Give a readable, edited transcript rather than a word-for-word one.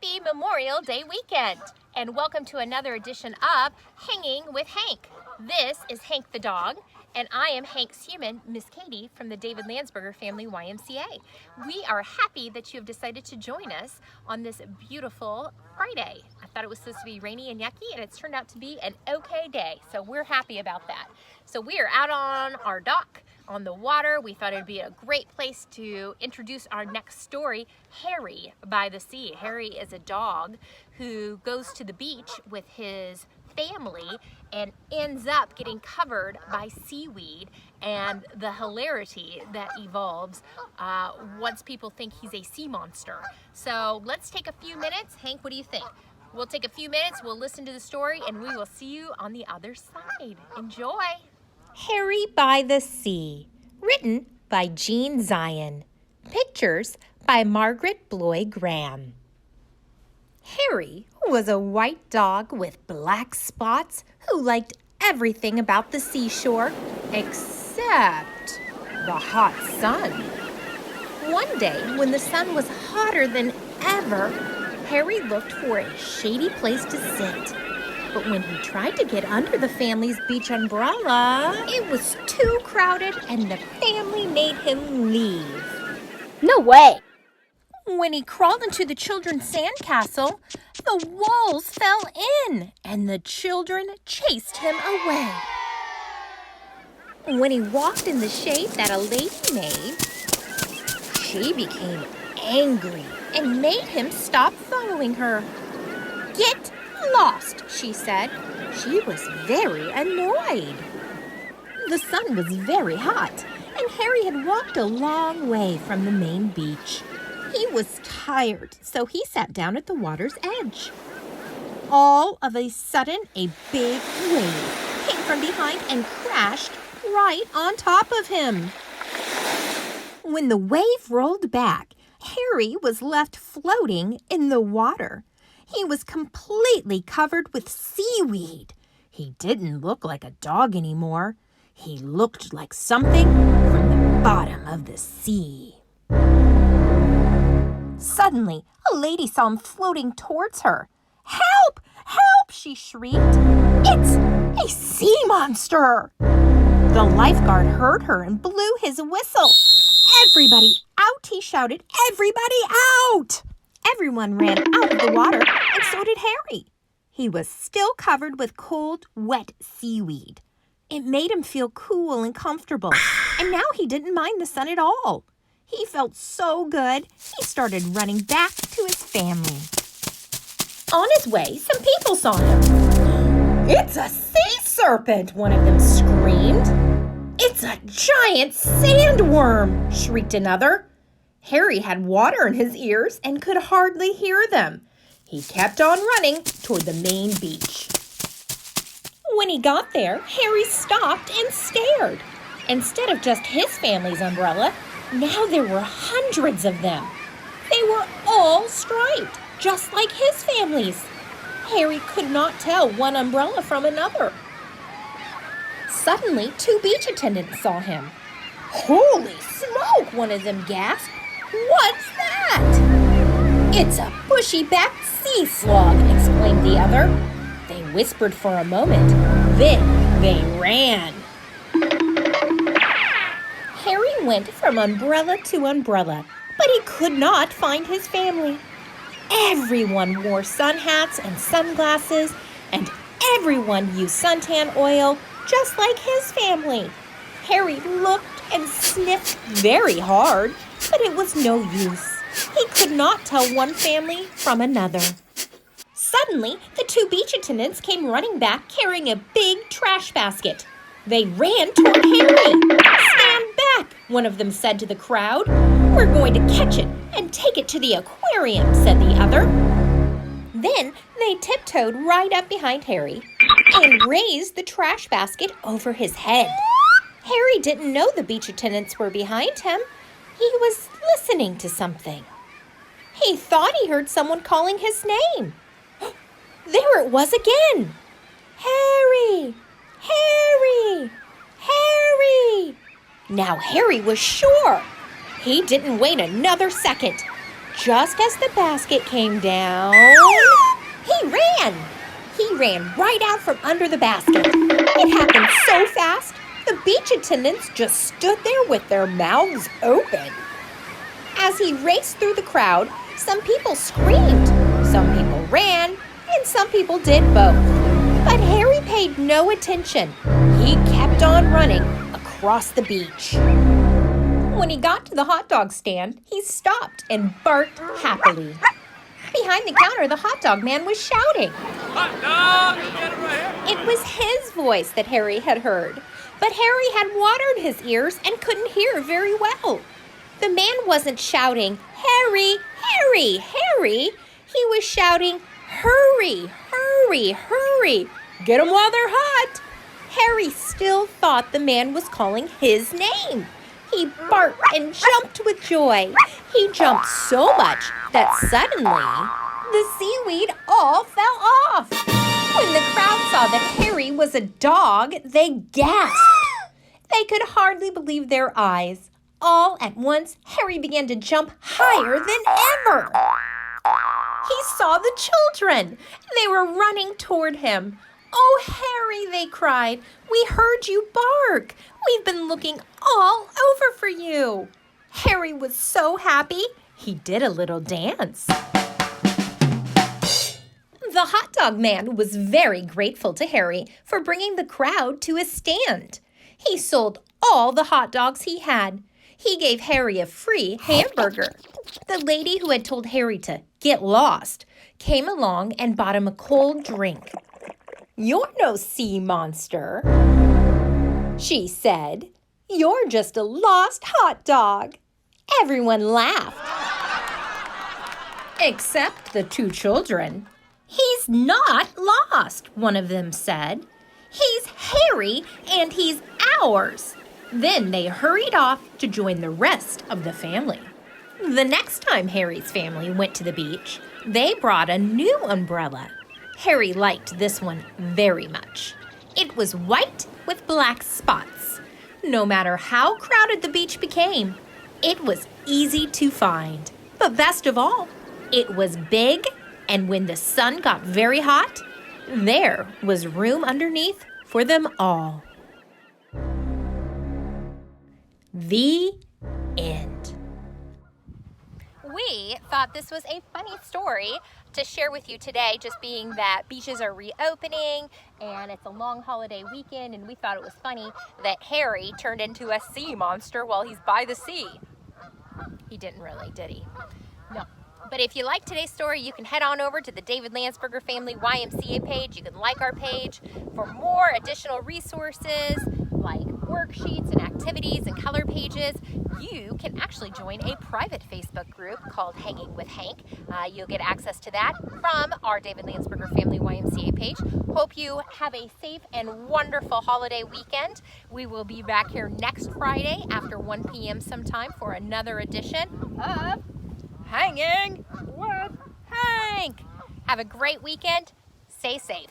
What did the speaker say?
Happy Memorial Day weekend, and welcome to another edition of Hanging with Hank. This is Hank the dog, and I am Hank's human, Miss Katie from the David Landsberger Family YMCA. We are happy that you have decided to join us on this beautiful Friday. I thought it was supposed to be rainy and yucky, and it's turned out to be an okay day, so we're happy about that. So we are out on our dock on the water. We thought it'd be a great place to introduce our next story, Harry by the Sea. Harry is a dog who goes to the beach with his family and ends up getting covered by seaweed and the hilarity that evolves once people think he's a sea monster. So let's take a few minutes. Hank, what do you think? We'll take a few minutes, we'll listen to the story, and we will see you on the other side. Enjoy! Harry by the Sea, written by Jean Zion. Pictures by Margaret Bloy Graham. Harry was a white dog with black spots who liked everything about the seashore except the hot sun. One day, when the sun was hotter than ever, Harry looked for a shady place to sit. But when he tried to get under the family's beach umbrella, it was too crowded and the family made him leave. No way! When he crawled into the children's sandcastle, the walls fell in and the children chased him away. When he walked in the shade that a lady made, she became angry and made him stop following her. "Get lost," she said. She was very annoyed. The sun was very hot, and Harry had walked a long way from the main beach. He was tired, so he sat down at the water's edge. All of a sudden, a big wave came from behind and crashed right on top of him. When the wave rolled back, Harry was left floating in the water. He was completely covered with seaweed. He didn't look like a dog anymore. He looked like something from the bottom of the sea. Suddenly, a lady saw him floating towards her. "Help! Help!" she shrieked. "It's a sea monster!" The lifeguard heard her and blew his whistle. "Everybody out!" he shouted. "Everybody out!" Everyone ran out of the water, and so did Harry. He was still covered with cold, wet seaweed. It made him feel cool and comfortable, and now he didn't mind the sun at all. He felt so good, he started running back to his family. On his way, some people saw him. "It's a sea serpent!" one of them screamed. "It's a giant sandworm!" shrieked another. Harry had water in his ears and could hardly hear them. He kept on running toward the main beach. When he got there, Harry stopped and stared. Instead of just his family's umbrella, now there were hundreds of them. They were all striped, just like his family's. Harry could not tell one umbrella from another. Suddenly, two beach attendants saw him. "Holy smoke!" one of them gasped. "What's that?" "It's a bushy-backed sea slug," exclaimed the other. They whispered for a moment, then they ran. Harry went from umbrella to umbrella, but he could not find his family. Everyone wore sun hats and sunglasses, and everyone used suntan oil, just like his family. Harry looked and sniffed very hard, but it was no use. He could not tell one family from another. Suddenly, the two beach attendants came running back carrying a big trash basket. They ran toward Harry. "Stand back," one of them said to the crowd. "We're going to catch it and take it to the aquarium," said the other. Then they tiptoed right up behind Harry and raised the trash basket over his head. Harry didn't know the beach attendants were behind him. He was listening to something. He thought he heard someone calling his name. There it was again. "Harry! Harry! Harry!" Now Harry was sure. He didn't wait another second. just as the basket came down, he ran. He ran right out from under the basket. It happened so fast, the beach attendants just stood there with their mouths open. As he raced through the crowd, some people screamed, some people ran, and some people did both. But Harry paid no attention. He kept on running across the beach. When he got to the hot dog stand, he stopped and barked happily. Behind the counter, the hot dog man was shouting. Hot dog! Get it right here! It was his voice that Harry had heard, but Harry had watered his ears and couldn't hear very well. The man wasn't shouting, "Harry, Harry, Harry." He was shouting, "Hurry, hurry, hurry. Get 'em while they're hot." Harry still thought the man was calling his name. He barked and jumped with joy. He jumped so much that suddenly the seaweed all fell off. When the crowd saw that Harry was a dog, they gasped. They could hardly believe their eyes. All at once, Harry began to jump higher than ever. He saw the children. They were running toward him. "Oh, Harry," they cried, "we heard you bark. We've been looking all over for you." Harry was so happy, he did a little dance. The hot dog man was very grateful to Harry for bringing the crowd to a stand. He sold all the hot dogs he had. He gave Harry a free hamburger. The lady who had told Harry to get lost came along and bought him a cold drink. "You're no sea monster," she said. "You're just a lost hot dog." Everyone laughed, except the two children. "He's not lost," one of them said. "He's Harry, and he's ours." Then they hurried off to join the rest of the family. The next time Harry's family went to the beach, they brought a new umbrella. Harry liked this one very much. It was white with black spots. No matter how crowded the beach became, it was easy to find. But best of all, it was big, and when the sun got very hot, there was room underneath for them all. The end. We thought this was a funny story to share with you today, just being that beaches are reopening and it's a long holiday weekend, and we thought it was funny that Harry turned into a sea monster while he's by the sea. He didn't really, did he? No. But if you like today's story, you can head on over to the David Landsberger Family YMCA page. You can like our page for more additional resources like worksheets and activities and color pages. You can actually join a private Facebook group called Hanging with Hank. You'll get access to that from our David Landsberger Family YMCA page. Hope you have a safe and wonderful holiday weekend. We will be back here next Friday after 1 p.m. sometime for another edition of Hanging with Hank. Have a great weekend. Stay safe.